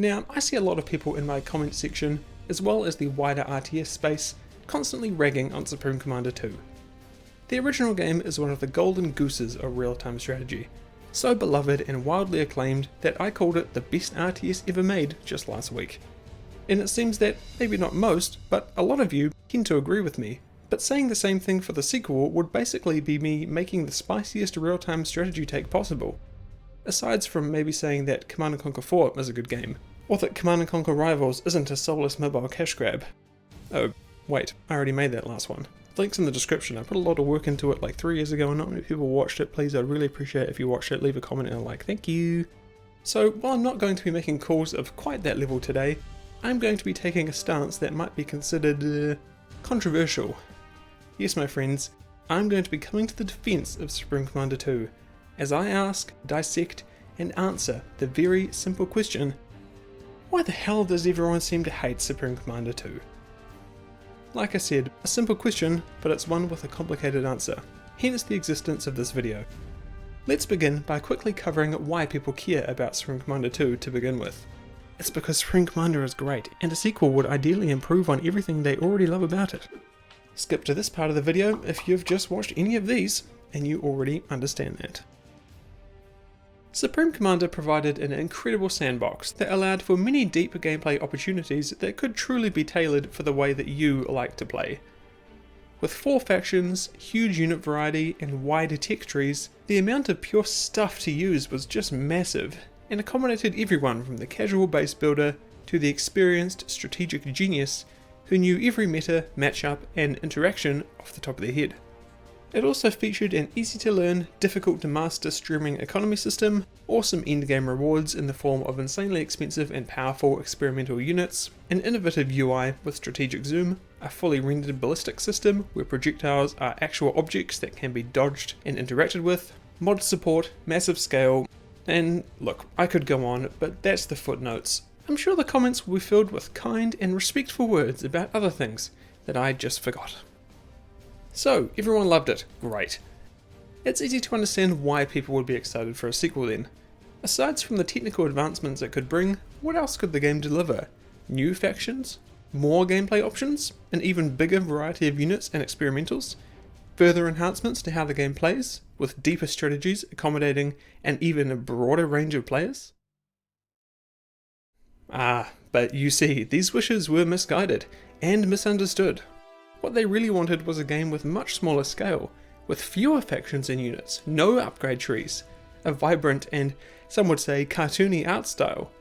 Now, I see a lot of people in my comment section, as well as the wider RTS space, constantly ragging on Supreme Commander 2. The original game is one of the golden gooses of real-time strategy, so beloved and wildly acclaimed that I called it the best RTS ever made just last week. And it seems that, maybe not most, but a lot of you tend to agree with me. But saying the same thing for the sequel would basically be me making the spiciest real-time strategy take possible. Aside from maybe saying that Command & Conquer 4 is a good game, or that Command & Conquer Rivals isn't a soulless mobile cash grab. Oh, wait, I already made that last one. Link's in the description. I put a lot of work into it like 3 years ago and not many people watched it. Please, I'd really appreciate it if you watched it, leave a comment and a like, thank you. So, while I'm not going to be making calls of quite that level today, I'm going to be taking a stance that might be considered controversial. Yes, my friends, I'm going to be coming to the defense of Supreme Commander 2, as I ask, dissect, and answer the very simple question, why the hell does everyone seem to hate Supreme Commander 2? Like I said, a simple question, but it's one with a complicated answer, hence the existence of this video. Let's begin by quickly covering why people care about Supreme Commander 2 to begin with. It's because Supreme Commander is great, and a sequel would ideally improve on everything they already love about it. Skip to this part of the video if you've just watched any of these, and you already understand that. Supreme Commander provided an incredible sandbox that allowed for many deep gameplay opportunities that could truly be tailored for the way that you like to play. With 4 factions, huge unit variety, and wide tech trees, the amount of pure stuff to use was just massive, and accommodated everyone from the casual base builder to the experienced strategic genius who knew every meta, matchup, and interaction off the top of their head. It also featured an easy to learn, difficult to master streaming economy system, awesome endgame rewards in the form of insanely expensive and powerful experimental units, an innovative UI with strategic zoom, a fully rendered ballistic system where projectiles are actual objects that can be dodged and interacted with, mod support, massive scale, and look, I could go on, but that's the footnotes. I'm sure the comments will be filled with kind and respectful words about other things that I just forgot. So, everyone loved it. Great. It's easy to understand why people would be excited for a sequel then. Aside from the technical advancements it could bring, what else could the game deliver? New factions? More gameplay options? An even bigger variety of units and experimentals? Further enhancements to how the game plays, with deeper strategies accommodating an even broader range of players? But you see, these wishes were misguided and misunderstood. What they really wanted was a game with much smaller scale, with fewer factions and units, no upgrade trees, a vibrant and, some would say, cartoony art style,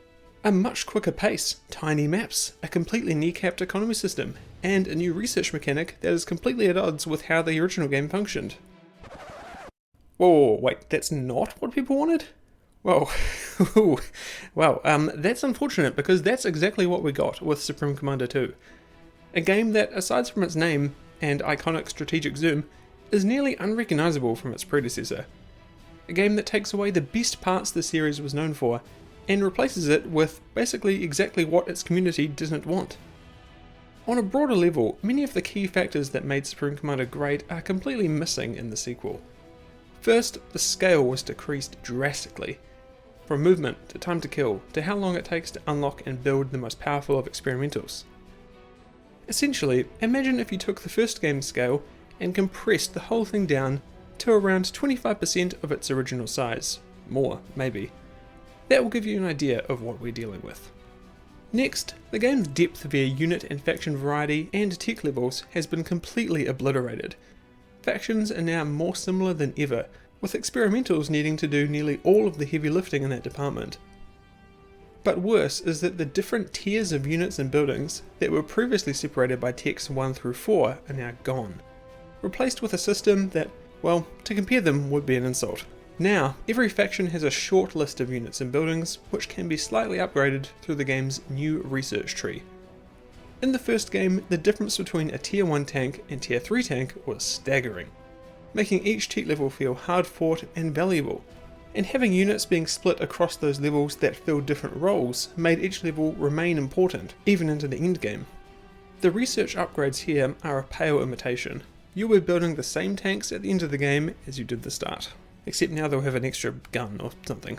a much quicker pace, tiny maps, a completely kneecapped economy system, and a new research mechanic that is completely at odds with how the original game functioned. Whoa, wait, that's not what people wanted? Well, that's unfortunate because that's exactly what we got with Supreme Commander 2. A game that, aside from its name and iconic strategic zoom, is nearly unrecognisable from its predecessor. A game that takes away the best parts the series was known for, and replaces it with basically exactly what its community didn't want. On a broader level, many of the key factors that made Supreme Commander great are completely missing in the sequel. First, the scale was decreased drastically. From movement, to time to kill, to how long it takes to unlock and build the most powerful of experimentals. Essentially, imagine if you took the first game's scale and compressed the whole thing down to around 25% of its original size. More, maybe. That will give you an idea of what we're dealing with. Next, the game's depth via unit and faction variety and tech levels has been completely obliterated. Factions are now more similar than ever, with experimentals needing to do nearly all of the heavy lifting in that department. But worse is that the different tiers of units and buildings that were previously separated by techs 1 through 4 are now gone, replaced with a system that, well, to compare them would be an insult. Now, every faction has a short list of units and buildings which can be slightly upgraded through the game's new research tree. In the first game, the difference between a tier 1 tank and tier 3 tank was staggering, making each tech level feel hard fought and valuable. And having units being split across those levels that fill different roles made each level remain important, even into the endgame. The research upgrades here are a pale imitation. You'll be building the same tanks at the end of the game as you did the start, except now they'll have an extra gun or something.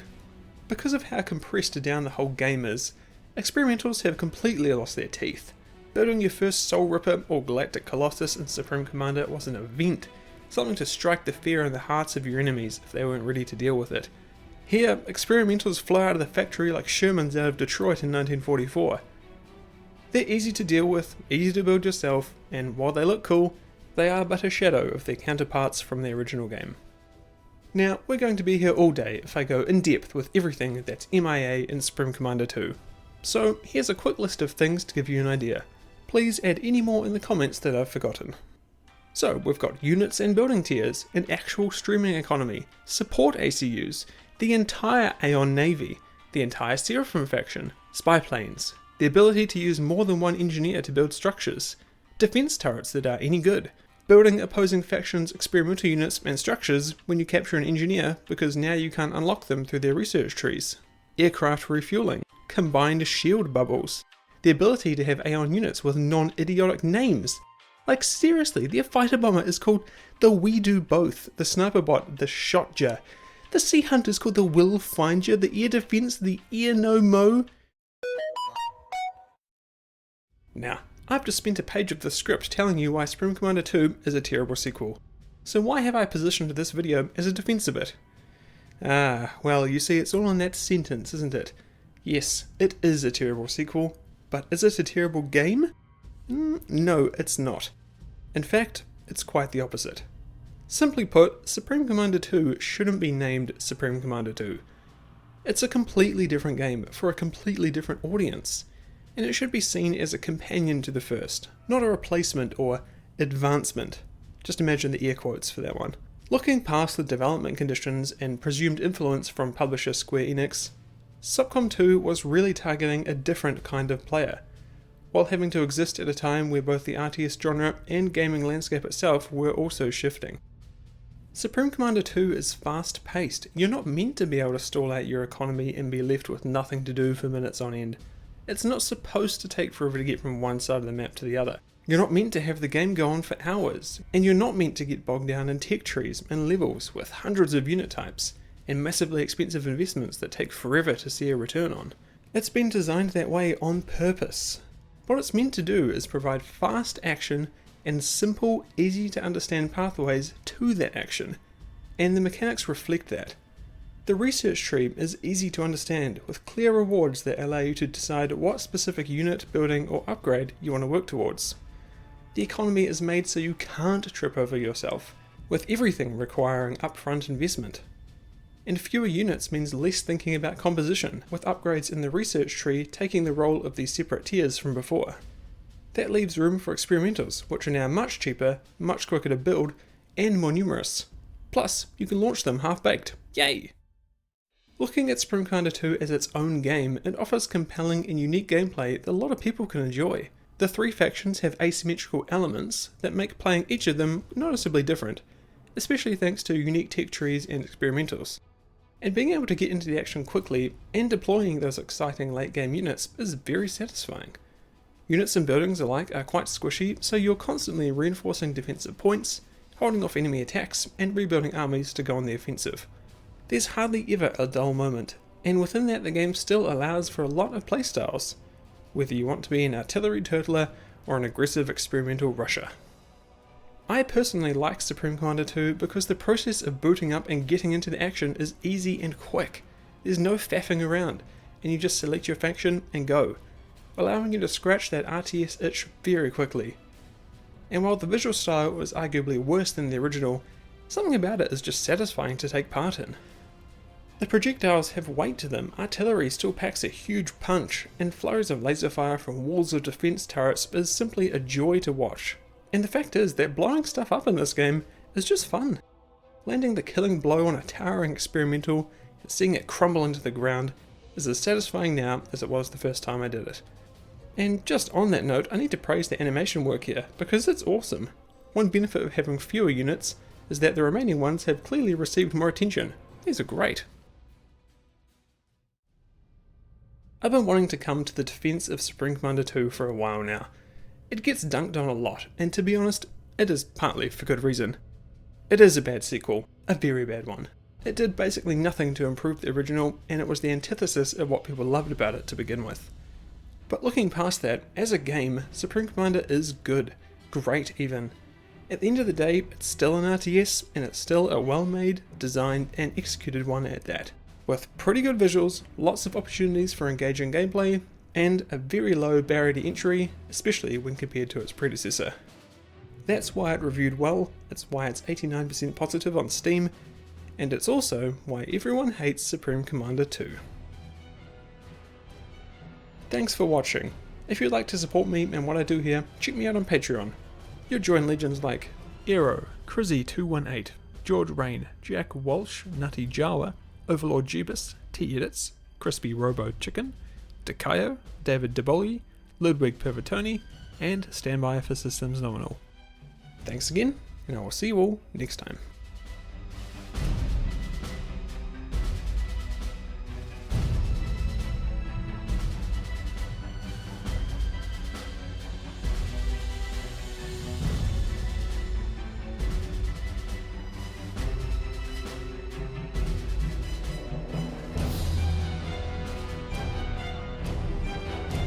Because of how compressed down the whole game is, Experimentals have completely lost their teeth. Building your first Soul Ripper or Galactic Colossus in Supreme Commander was an event, something to strike the fear in the hearts of your enemies if they weren't ready to deal with it. Here, experimentals fly out of the factory like Shermans out of Detroit in 1944. They're easy to deal with, easy to build yourself, and while they look cool, they are but a shadow of their counterparts from the original game. Now, we're going to be here all day if I go in depth with everything that's MIA in Supreme Commander 2. So here's a quick list of things to give you an idea. Please add any more in the comments that I've forgotten. So we've got units and building tiers, an actual streaming economy, support ACUs, the entire Aeon Navy, the entire Seraphim faction, spy planes, the ability to use more than one engineer to build structures, defense turrets that are any good, building opposing factions' experimental units and structures when you capture an engineer because now you can't unlock them through their research trees, aircraft refueling, combined shield bubbles, the ability to have Aeon units with non-idiotic names. Like seriously, their fighter bomber is called the We Do Both, the sniper bot the Shotja, the Sea Hunter is called the Will Find Ya, the air defense the Ear No Mo. Now, I've just spent a page of the script telling you why Supreme Commander 2 is a terrible sequel. So why have I positioned this video as a defense of it? Well, you see, it's all in that sentence, isn't it? Yes, it is a terrible sequel, but is it a terrible game? No, it's not. In fact, it's quite the opposite. Simply put, Supreme Commander 2 shouldn't be named Supreme Commander 2. It's a completely different game for a completely different audience, and it should be seen as a companion to the first, not a replacement or advancement. Just imagine the air quotes for that one. Looking past the development conditions and presumed influence from publisher Square Enix, SupCom 2 was really targeting a different kind of player, while having to exist at a time where both the RTS genre and gaming landscape itself were also shifting. Supreme Commander 2 is fast-paced. You're not meant to be able to stall out your economy and be left with nothing to do for minutes on end. It's not supposed to take forever to get from one side of the map to the other. You're not meant to have the game go on for hours, and you're not meant to get bogged down in tech trees and levels with hundreds of unit types and massively expensive investments that take forever to see a return on. It's been designed that way on purpose. What it's meant to do is provide fast action and simple, easy to understand pathways to that action, and the mechanics reflect that. The research tree is easy to understand, with clear rewards that allow you to decide what specific unit, building, or upgrade you want to work towards. The economy is made so you can't trip over yourself, with everything requiring upfront investment. And fewer units means less thinking about composition, with upgrades in the research tree taking the role of these separate tiers from before. That leaves room for experimentals, which are now much cheaper, much quicker to build, and more numerous. Plus, you can launch them half-baked. Yay! Looking at Supreme Commander 2 as its own game, it offers compelling and unique gameplay that a lot of people can enjoy. The three factions have asymmetrical elements that make playing each of them noticeably different, especially thanks to unique tech trees and experimentals. And being able to get into the action quickly and deploying those exciting late game units is very satisfying. Units and buildings alike are quite squishy, so you're constantly reinforcing defensive points, holding off enemy attacks, and rebuilding armies to go on the offensive. There's hardly ever a dull moment, and within that the game still allows for a lot of playstyles, whether you want to be an artillery turtler or an aggressive experimental rusher. I personally like Supreme Commander 2 because the process of booting up and getting into the action is easy and quick. There's no faffing around, and you just select your faction and go, allowing you to scratch that RTS itch very quickly. And while the visual style is arguably worse than the original, something about it is just satisfying to take part in. The projectiles have weight to them, artillery still packs a huge punch, and flurries of laser fire from walls of defense turrets is simply a joy to watch. And the fact is that blowing stuff up in this game is just fun. Landing the killing blow on a towering experimental and seeing it crumble into the ground is as satisfying now as it was the first time I did it. And just on that note, I need to praise the animation work here, because it's awesome. One benefit of having fewer units is that the remaining ones have clearly received more attention. These are great. I've been wanting to come to the defense of Supreme Commander 2 for a while now. It gets dunked on a lot, and to be honest, it is partly for good reason. It is a bad sequel, a very bad one. It did basically nothing to improve the original, and it was the antithesis of what people loved about it to begin with. But looking past that, as a game, Supreme Commander is good. Great even. At the end of the day, it's still an RTS, and it's still a well-made, designed, and executed one at that. With pretty good visuals, lots of opportunities for engaging gameplay, and a very low barrier to entry, especially when compared to its predecessor. That's why it reviewed well, it's why it's 89% positive on Steam, and it's also why everyone hates Supreme Commander 2. Thanks for watching. If you'd like to support me and what I do here, check me out on Patreon. You'll join legends like Aero, Crizzy218, George Rain, Jack Walsh, Nutty Jawa, Overlord Jebus, T-Edits, Crispy Robo Chicken, Dekayo, David Deboli, Ludwig Pervertoni, and Standby for Systems Nominal. Thanks again, and I will see you all next time.